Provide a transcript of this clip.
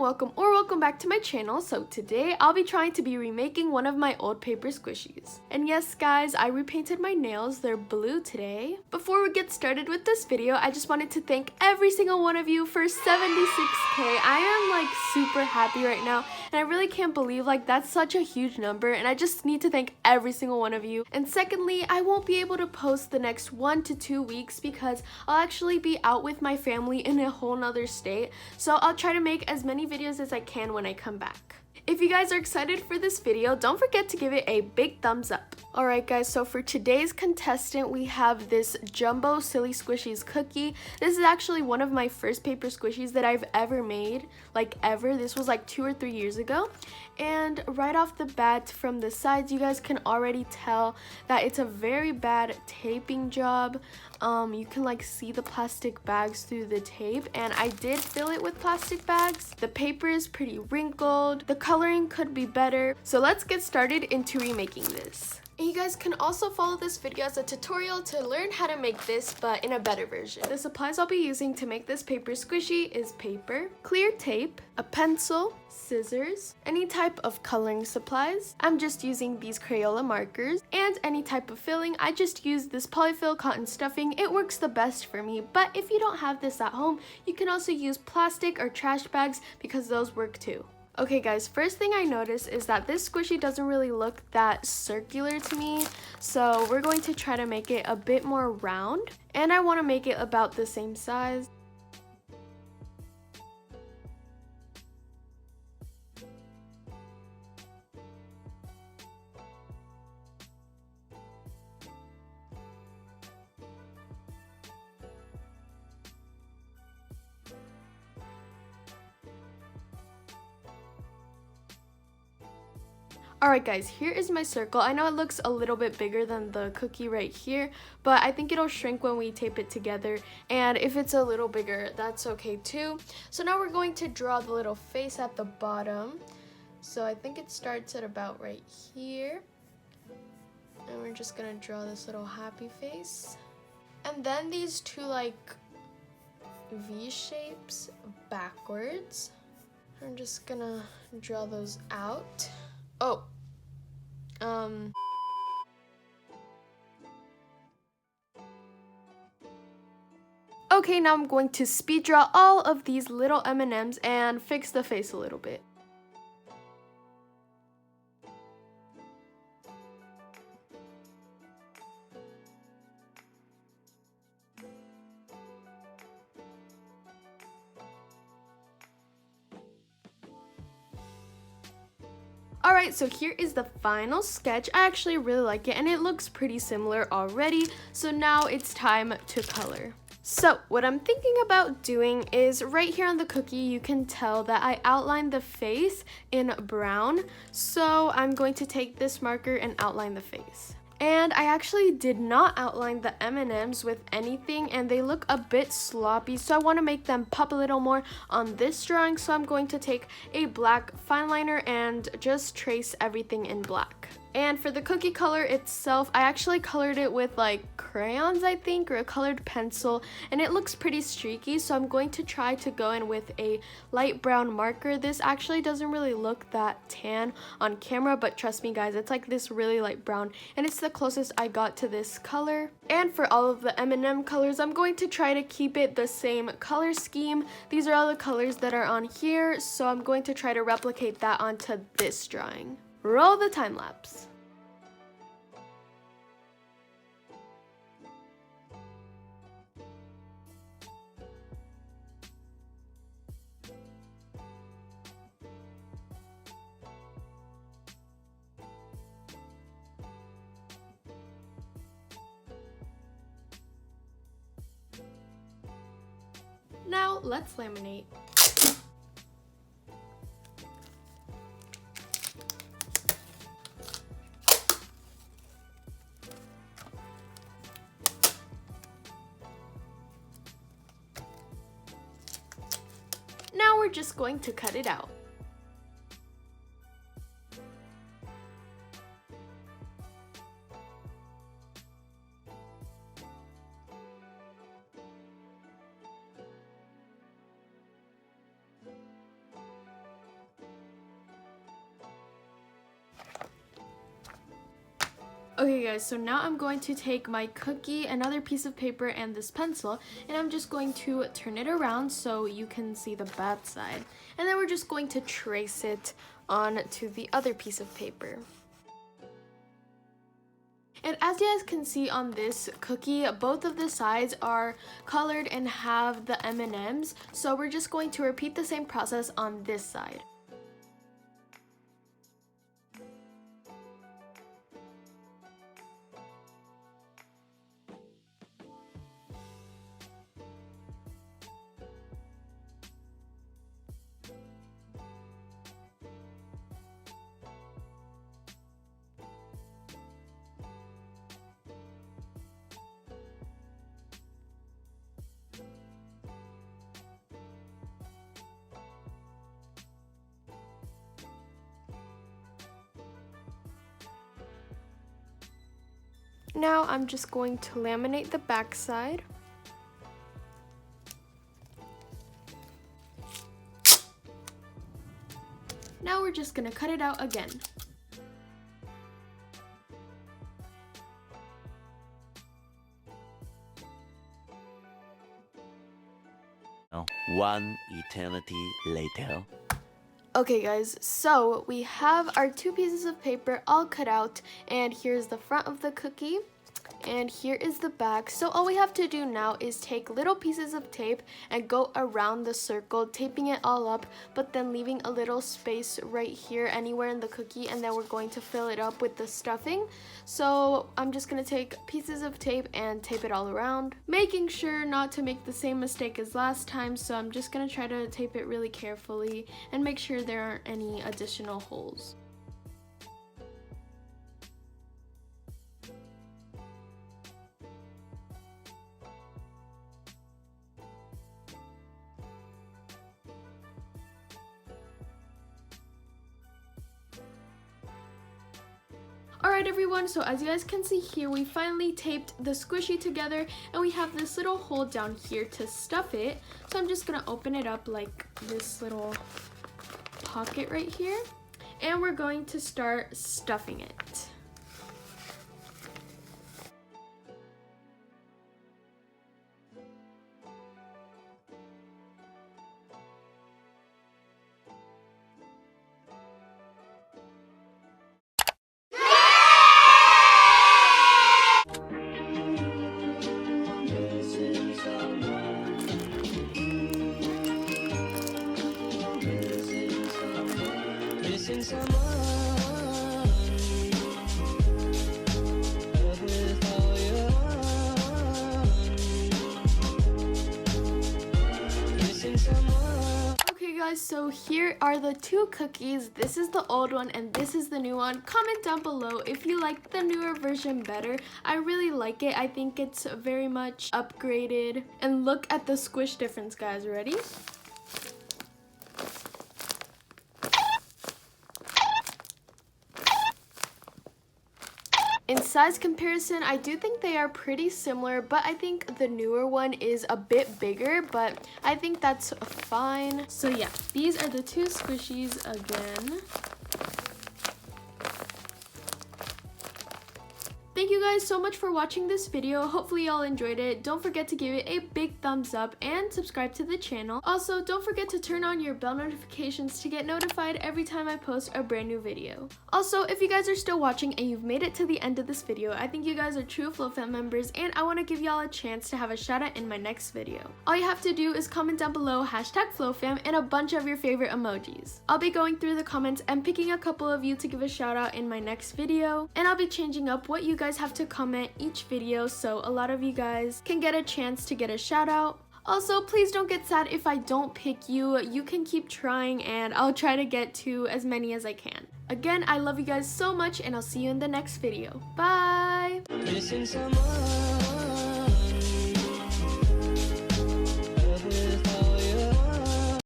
welcome back to my channel. So today I'll be trying to be remaking one of my old paper squishies. And yes guys, I repainted my nails, they're blue today. Before we get started with this video, I just wanted to thank every single one of you for 76k. I am like super happy right now and I really can't believe like that's such a huge number, and I just need to thank every single one of you. And secondly, I won't be able to post the next 1 to 2 weeks because I'll actually be out with my family in a whole nother state. So I'll try to make as many videos as I can when I come back. If you guys are excited for this video, don't forget to give it a big thumbs up. Alright guys, so for today's contestant, we have this Jumbo Silly Squishies cookie. This is actually one of my first paper squishies that I've ever made, like ever. This was like 2 or 3 years ago. And right off the bat from the sides, you guys can already tell that it's a very bad taping job. You can like see the plastic bags through the tape, and I did fill it with plastic bags. The paper is pretty wrinkled. The coloring could be better. So let's get started into remaking this. And you guys can also follow this video as a tutorial to learn how to make this, but in a better version. The supplies I'll be using to make this paper squishy is paper, clear tape, a pencil, scissors, any type of coloring supplies. I'm just using these Crayola markers, and any type of filling. I just use this polyfill cotton stuffing. It works the best for me, but if you don't have this at home, you can also use plastic or trash bags because those work too. Okay guys, first thing I noticed is that this squishy doesn't really look that circular to me, so we're going to try to make it a bit more round, and I want to make it about the same size. Alright guys, here is my circle. I know it looks a little bit bigger than the cookie right here, but I think it'll shrink when we tape it together, and if it's a little bigger, that's okay too. So now we're going to draw the little face at the bottom. So I think it starts at about right here, and we're just gonna draw this little happy face. And then these two like V shapes backwards. I'm just gonna draw those out. Oh, okay, now I'm going to speed draw all of these little M&Ms and fix the face a little bit. Alright, so here is the final sketch. I actually really like it and it looks pretty similar already, so now it's time to color. So what I'm thinking about doing is right here on the cookie, you can tell that I outlined the face in brown, so I'm going to take this marker and outline the face. And I actually did not outline the M&Ms with anything, and they look a bit sloppy, so I want to make them pop a little more on this drawing. So I'm going to take a black fine liner and just trace everything in black. And for the cookie color itself, I actually colored it with like crayons, I think, or a colored pencil, and it looks pretty streaky, so I'm going to try to go in with a light brown marker. This actually doesn't really look that tan on camera, but trust me guys, it's like this really light brown, and it's the closest I got to this color. And for all of the M&M colors, I'm going to try to keep it the same color scheme. These are all the colors that are on here, so I'm going to try to replicate that onto this drawing. Roll the time lapse. Now let's laminate. Now we're just going to cut it out. Okay guys, so now I'm going to take my cookie, another piece of paper, and this pencil, and I'm just going to turn it around so you can see the bad side. And then we're just going to trace it onto the other piece of paper. And as you guys can see on this cookie, both of the sides are colored and have the M&Ms, so we're just going to repeat the same process on this side. Now I'm just going to laminate the back side. Now we're just gonna cut it out again. One eternity later. Okay guys, so we have our two pieces of paper all cut out, and here's the front of the cookie and here is the back. So all we have to do now is take little pieces of tape and go around the circle, taping it all up, but then leaving a little space right here anywhere in the cookie, and then we're going to fill it up with the stuffing. So I'm just gonna take pieces of tape and tape it all around, making sure not to make the same mistake as last time. So I'm just gonna try to tape it really carefully and make sure there aren't any additional holes. Alright everyone, so as you guys can see here, we finally taped the squishy together, and we have this little hole down here to stuff it. So I'm just gonna open it up like this little pocket right here, and we're going to start stuffing it. Okay guys, so here are the two cookies. This is the old one and this is the new one. Comment down below if you like the newer version better. I really like it. I think it's very much upgraded. And look at the squish difference, guys. Ready? In size comparison, I do think they are pretty similar, but I think the newer one is a bit bigger, but I think that's fine. So yeah, these are the two squishies again. Thank you guys so much for watching this video. Hopefully y'all enjoyed it. Don't forget to give it a big thumbs up and subscribe to the channel. Also, don't forget to turn on your bell notifications to get notified every time I post a brand new video. Also, if you guys are still watching and you've made it to the end of this video, I think you guys are true Flow Fam members, and I want to give y'all a chance to have a shout out in my next video. All you have to do is comment down below #FlowFam and a bunch of your favorite emojis. I'll be going through the comments and picking a couple of you to give a shout out in my next video, and I'll be changing up what you guys have to comment each video so a lot of you guys can get a chance to get a shout out. Also, please don't get sad if I don't pick you. You can keep trying and I'll try to get to as many as I can. Again, I love you guys so much and I'll see you in the next video. Bye!